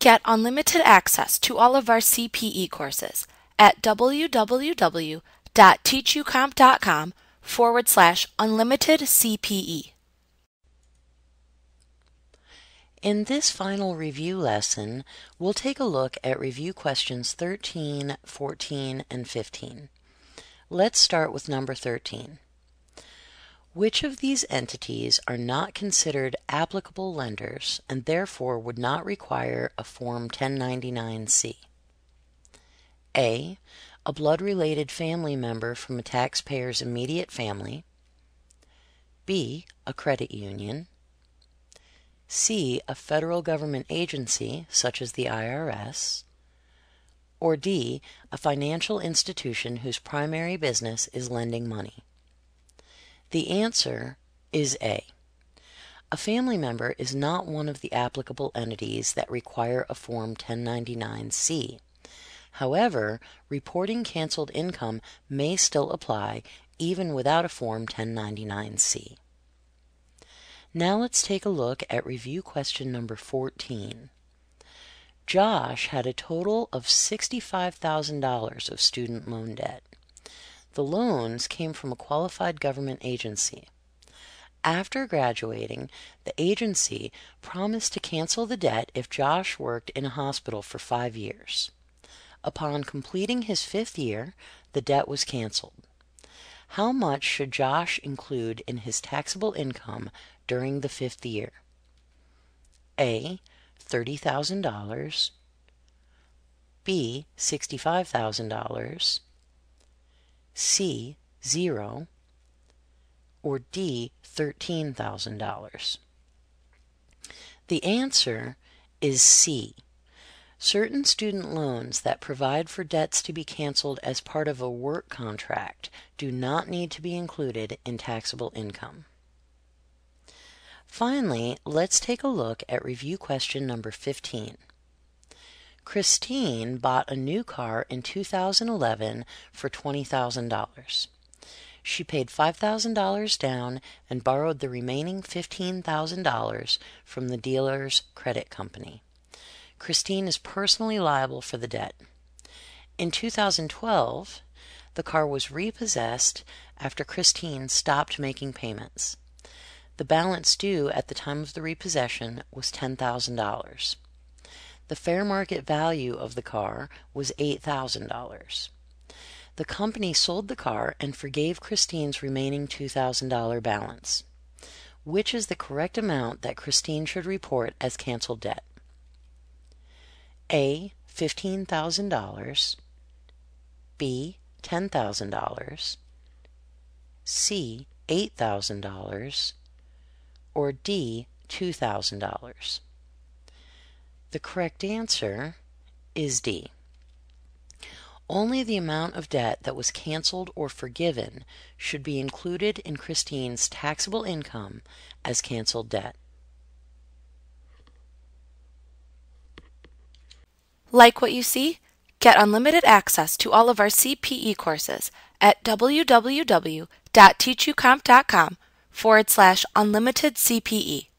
Get unlimited access to all of our CPE courses at www.teachucomp.com/unlimited CPE. In this final review lesson, we'll take a look at review questions 13, 14, and 15. Let's start with number 13. Which of these entities are not considered applicable lenders and therefore would not require a Form 1099-C? A blood-related family member from a taxpayer's immediate family. B, a credit union. C, a federal government agency, such as the IRS. Or D, a financial institution whose primary business is lending money. The answer is A. A family member is not one of the applicable entities that require a Form 1099-C. However, reporting canceled income may still apply even without a Form 1099-C. Now let's take a look at review question number 14. Josh had a total of $65,000 of student loan debt. The loans came from a qualified government agency. After graduating, the agency promised to cancel the debt if Josh worked in a hospital for 5 years. Upon completing his 5th year, the debt was canceled. How much should Josh include in his taxable income during the 5th year? A, $30,000. B, $65,000. C, 0. Or D, $13,000. The answer is C. Certain student loans that provide for debts to be canceled as part of a work contract do not need to be included in taxable income. Finally, let's take a look at review question number 15. Christine bought a new car in 2011 for $20,000. She paid $5,000 down and borrowed the remaining $15,000 from the dealer's credit company. Christine is personally liable for the debt. In 2012, the car was repossessed after Christine stopped making payments. The balance due at the time of the repossession was $10,000. The fair market value of the car was $8,000. The company sold the car and forgave Christine's remaining $2,000 balance. Which is the correct amount that Christine should report as canceled debt? A, $15,000. B, $10,000. C, $8,000. Or D, $2,000. The correct answer is D. Only the amount of debt that was canceled or forgiven should be included in Christine's taxable income as canceled debt. Like what you see? Get unlimited access to all of our CPE courses at www.teachucomp.com/unlimited CPE.